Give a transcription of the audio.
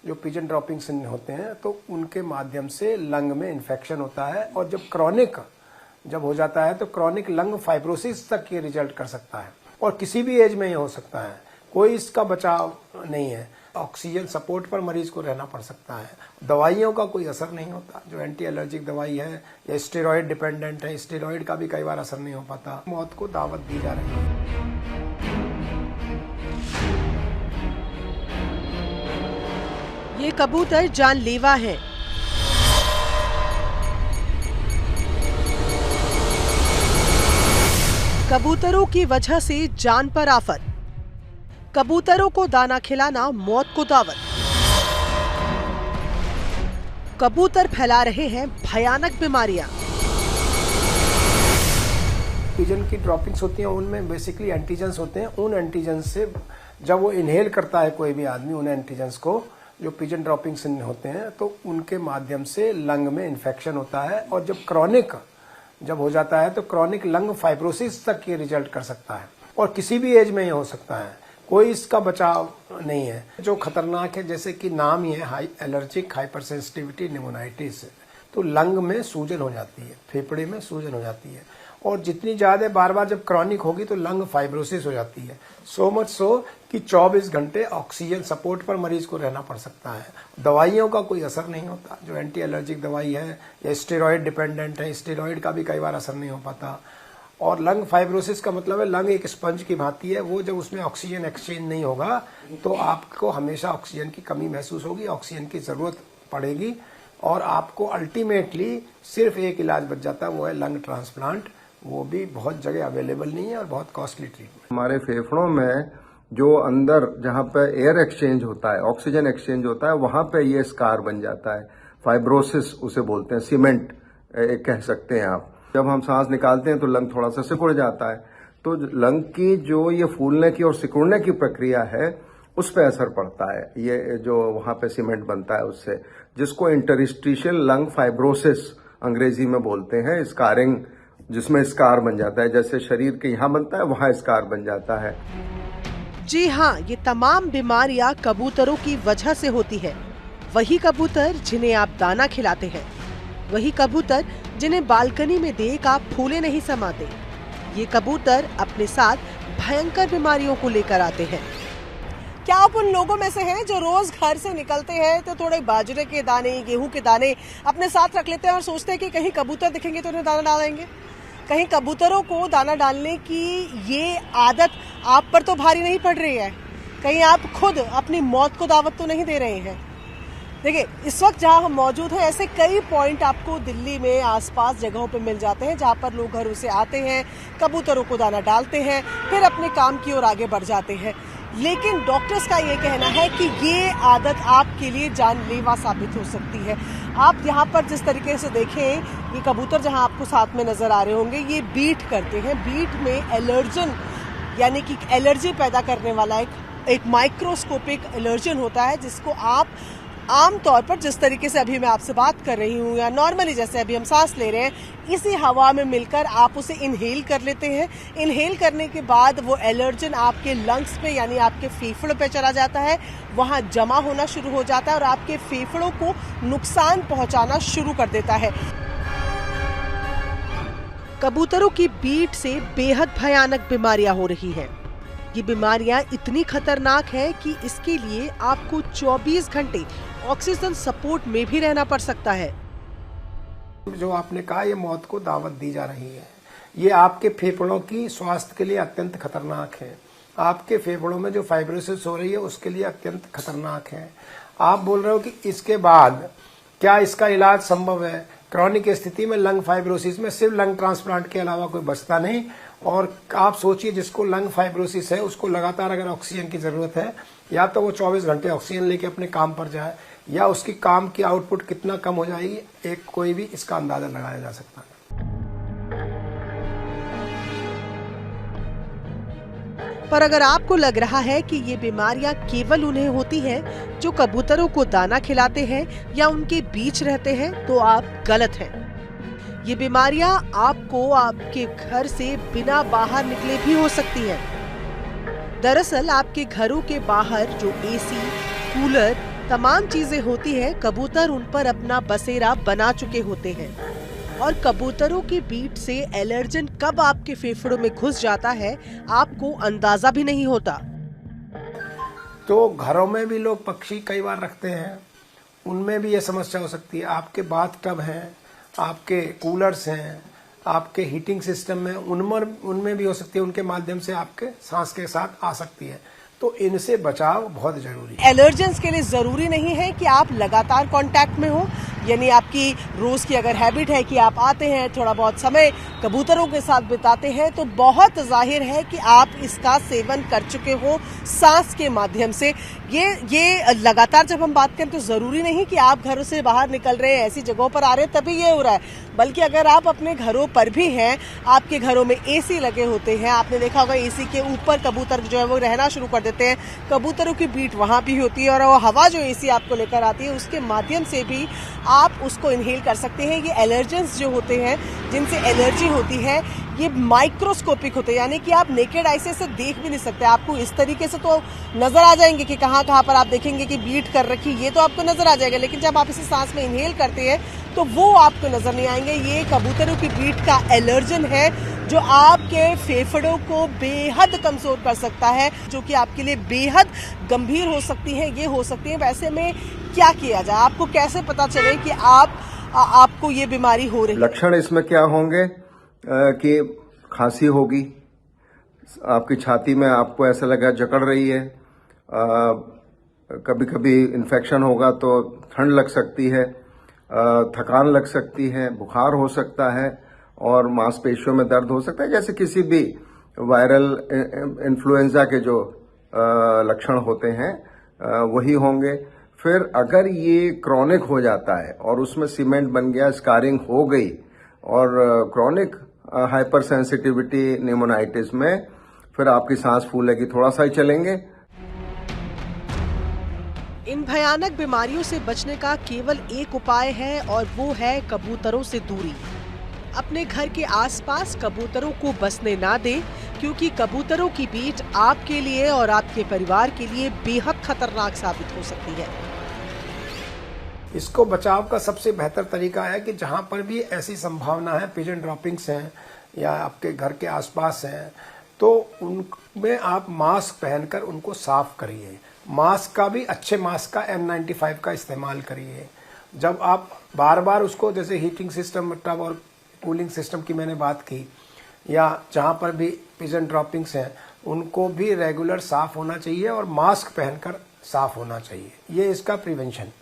जो pigeon droppings होते हैं तो उनके माध्यम से लंग में इन्फेक्शन होता है और जब क्रॉनिक हो जाता है तो क्रॉनिक लंग फाइब्रोसिस तक ये रिजल्ट कर सकता है और किसी भी एज में ये हो सकता है। कोई इसका बचाव नहीं है। ऑक्सीजन सपोर्ट पर मरीज को रहना पड़ सकता है। दवाइयों का कोई असर नहीं होता। जो एंटी एलर्जिक दवाई है या स्टेरॉइड डिपेंडेंट है, स्टेरॉइड का भी कई बार असर नहीं हो पाता। मौत को दावत दी जा रही है। ये कबूतर जानलेवा है। कबूतरों की वजह से जान पर आफत। कबूतरों को दाना खिलाना मौत को दावत। कबूतर फैला रहे हैं भयानक बीमारियां। पिजन की ड्रॉपिंग्स होती हैं, उनमें बेसिकली एंटीजेंस होते हैं। उन एंटीजेंस से जब वो इनहेल करता है कोई भी आदमी, उन एंटीजेंस को, जो पिजन ड्रॉपिंग्स होते हैं तो उनके माध्यम से लंग में इन्फेक्शन होता है और जब क्रॉनिक हो जाता है तो क्रॉनिक लंग फाइब्रोसिस तक ये रिजल्ट कर सकता है और किसी भी एज में ये हो सकता है। कोई इसका बचाव नहीं है। जो खतरनाक है, जैसे कि नाम ही है हाई एलर्जिक हाइपरसेंसिटिविटी निमोनाइटिस, तो लंग में सूजन हो जाती है, फेफड़े में सूजन हो जाती है और जितनी ज्यादा बार बार जब क्रॉनिक होगी तो लंग फाइब्रोसिस हो जाती है। सो मच सो कि 24 घंटे ऑक्सीजन सपोर्ट पर मरीज को रहना पड़ सकता है। दवाइयों का कोई असर नहीं होता। जो एंटी एलर्जिक दवाई है या स्टेरॉइड डिपेंडेंट है, स्टेरॉइड का भी कई बार असर नहीं हो पाता। और लंग फाइब्रोसिस का मतलब है लंग एक स्पंज की भांति है। वो जब उसमें ऑक्सीजन एक्सचेंज नहीं होगा तो आपको हमेशा ऑक्सीजन की कमी महसूस होगी, ऑक्सीजन की जरूरत पड़ेगी और आपको अल्टीमेटली सिर्फ एक इलाज बच जाता है, वो है लंग ट्रांसप्लांट। वो भी बहुत जगह अवेलेबल नहीं है और बहुत कॉस्टली ट्रीटमेंट। हमारे फेफड़ों में जो अंदर जहाँ पे एयर एक्सचेंज होता है, ऑक्सीजन एक्सचेंज होता है, वहां पे ये स्कार बन जाता है। फाइब्रोसिस उसे बोलते हैं, सीमेंट कह सकते हैं आप। जब हम सांस निकालते हैं तो लंग थोड़ा सा सिकुड़ जाता है, तो लंग की जो ये फूलने की और सिकुड़ने की प्रक्रिया है उस पर असर पड़ता है। ये जो वहां पे सीमेंट बनता है उससे, जिसको इंटरस्टिशियल लंग फाइब्रोसिस अंग्रेजी में बोलते हैं, स्कारिंग, जिसमें स्कार बन जाता है। जैसे शरीर के यहाँ बनता है वहां स्कार बन जाता है। जी हाँ, ये तमाम बीमारियां कबूतरों की वजह से होती है। वही कबूतर जिन्हें आप दाना खिलाते हैं, वही कबूतर जिन्हें बालकनी में देख आप फूले नहीं समाते। ये कबूतर अपने साथ भयंकर बीमारियों को लेकर आते हैं। क्या आप उन लोगों में से हैं जो रोज घर से निकलते हैं तो थोड़े बाजरे के दाने, गेहूं के दाने अपने साथ रख लेते हैं और सोचते हैं कि कहीं कबूतर दिखेंगे तो उन्हें दाना डालेंगे? कहीं कबूतरों को दाना डालने की ये आदत आप पर तो भारी नहीं पड़ रही है? कहीं आप खुद अपनी मौत को दावत तो नहीं दे रहे हैं? देखिए, इस वक्त जहां हम मौजूद हैं, ऐसे कई पॉइंट आपको दिल्ली में आसपास जगहों पे मिल जाते हैं जहां पर लोग घरों से आते हैं, कबूतरों को दाना डालते हैं, फिर अपने काम की ओर आगे बढ़ जाते हैं। लेकिन डॉक्टर्स का ये कहना है कि ये आदत आपके लिए जानलेवा साबित हो सकती है। आप यहाँ पर जिस तरीके से देखें, ये कबूतर जहाँ आपको साथ में नजर आ रहे होंगे, ये बीट करते हैं। बीट में एलर्जन, यानी कि एलर्जी पैदा करने वाला एक माइक्रोस्कोपिक एलर्जन होता है, जिसको आप आमतौर पर जिस तरीके से अभी मैं आपसे बात कर रही हूँ या नॉर्मली जैसे अभी हम सांस ले रहे हैं, इसी हवा में मिलकर आप उसे इनहेल कर लेते हैं। इनहेल करने के बाद वो एलर्जन आपके लंग्स पे, यानी आपके फेफड़ों पे चला जाता है, वहां जमा होना शुरू हो जाता है और आपके फेफड़ों को नुकसान पहुंचाना शुरू कर देता है। कबूतरों की बीट से बेहद भयानक बीमारियां हो रही हैं। ये बीमारियां इतनी खतरनाक है कि इसके लिए आपको 24 घंटे ऑक्सीजन सपोर्ट में भी रहना पड़ सकता है। जो आपने कहा, ये मौत को दावत दी जा रही है। ये आपके फेफड़ों की स्वास्थ्य के लिए अत्यंत खतरनाक है। आपके फेफड़ों में जो फाइब्रोसिस हो रही है उसके लिए अत्यंत खतरनाक है। आप बोल रहे हो कि इसके बाद क्या इसका इलाज संभव है? क्रॉनिक स्थिति में लंग फाइब्रोसिस में सिर्फ लंग ट्रांसप्लांट के अलावा कोई बचता नहीं। और आप सोचिए, जिसको लंग फाइब्रोसिस है उसको लगातार अगर ऑक्सीजन की जरूरत है, या तो वो 24 घंटे ऑक्सीजन लेके अपने काम पर जाए, या उसकी काम की आउटपुट कितना कम हो जाएगी, एक कोई भी इसका अंदाजा लगाया जा सकता है। पर अगर आपको लग रहा है कि ये बीमारियां केवल उन्हें होती हैं जो कबूतरों को दाना खिलाते हैं या उनके बीच रहते हैं, तो आप गलत हैं। ये बीमारियां आपको आपके घर से बिना बाहर निकले भी हो सकती हैं। दरअसल आपके घरों के बाहर जो एसी, कूलर तमाम चीजें होती है, कबूतर उन पर अपना बसेरा बना चुके होते हैं और कबूतरों की बीट से एलर्जन कब आपके फेफड़ों में घुस जाता है आपको अंदाजा भी नहीं होता। तो घरों में भी लोग पक्षी कई बार रखते हैं, उनमें भी ये समस्या हो सकती है। आपके बाथ टब हैं, आपके कूलर्स हैं, आपके हीटिंग सिस्टम में उनमें भी हो सकती है, उनके माध्यम से आपके सांस के साथ आ सकती है। तो इनसे बचाव बहुत जरूरी है। एलर्जेंस के लिए जरूरी नहीं है कि आप लगातार कांटेक्ट में हो, यानी आपकी रोज की अगर हैबिट है कि आप आते हैं, थोड़ा बहुत समय कबूतरों के साथ बिताते हैं, तो बहुत जाहिर है कि आप इसका सेवन कर चुके हो सांस के माध्यम से। ये लगातार जब हम बात करें तो जरूरी नहीं कि आप घरों से बाहर निकल रहे हैं, ऐसी जगहों पर आ रहे हैं तभी ये हो रहा है, बल्कि अगर आप अपने घरों पर भी हैं, आपके घरों में एसी लगे होते हैं, आपने देखा होगा एसी के ऊपर कबूतर जो है वो रहना शुरू कर देते हैं, कबूतरों की बीट वहां भी होती है और वो हवा जो एसी आपको लेकर आती है उसके माध्यम से भी आप उसको इनहेल कर सकते हैं। ये एलर्जेंस जो होते हैं, जिनसे एलर्जी होती है, ये माइक्रोस्कोपिक होते हैं, यानी कि आप नेकेड आई से देख भी नहीं सकते। आपको इस तरीके से तो नजर आ जाएंगे कि कहाँ पर आप देखेंगे कि बीट कर रखी, ये तो आपको नजर आ जाएगा, लेकिन जब आप इसे सांस में इनहेल करते हैं तो वो आपको नजर नहीं आएंगे। ये कबूतरों की बीट का एलर्जन है जो आपके फेफड़ों को बेहद कमजोर कर सकता है, जो कि आपके लिए बेहद गंभीर हो सकती है, ये हो सकती है। वैसे में क्या किया जाए, आपको कैसे पता चले कि आपको ये बीमारी हो रही है? लक्षण इसमें क्या होंगे कि खांसी होगी, आपकी छाती में आपको ऐसा लगा जकड़ रही है, कभी कभी इन्फेक्शन होगा तो ठंड लग सकती है, थकान लग सकती है, बुखार हो सकता है और मांसपेशियों में दर्द हो सकता है, जैसे किसी भी वायरल इन्फ्लुएंजा के जो लक्षण होते हैं वही होंगे। फिर अगर ये क्रॉनिक हो जाता है और उसमें सीमेंट बन गया, स्कारिंग हो गई और क्रॉनिक हाइपर सेंसिटिविटी निमोनाइटिस में फिर आपकी सांस फूलेगी, थोड़ा सा ही चलेंगे। इन भयानक बीमारियों से बचने का केवल एक उपाय है और वो है कबूतरों से दूरी। अपने घर के आसपास कबूतरों को बसने ना दें, क्योंकि कबूतरों की बीट आपके लिए और आपके परिवार के लिए बेहद खतरनाक साबित हो सकती है। इसको बचाव का सबसे बेहतर तरीका है कि जहां पर भी ऐसी संभावना है, पिजन ड्रॉपिंग्स हैं या आपके घर के आसपास हैं, तो उनमें आप मास्क पहनकर उनको साफ करिए। मास्क का भी अच्छे मास्क का N95 का इस्तेमाल करिए। जब आप बार बार उसको, जैसे हीटिंग सिस्टम, टब और कूलिंग सिस्टम की मैंने बात की, या जहां पर भी पिजन ड्रॉपिंग्स हैं उनको भी रेगुलर साफ होना चाहिए और मास्क पहनकर साफ होना चाहिए। ये इसका प्रिवेंशन।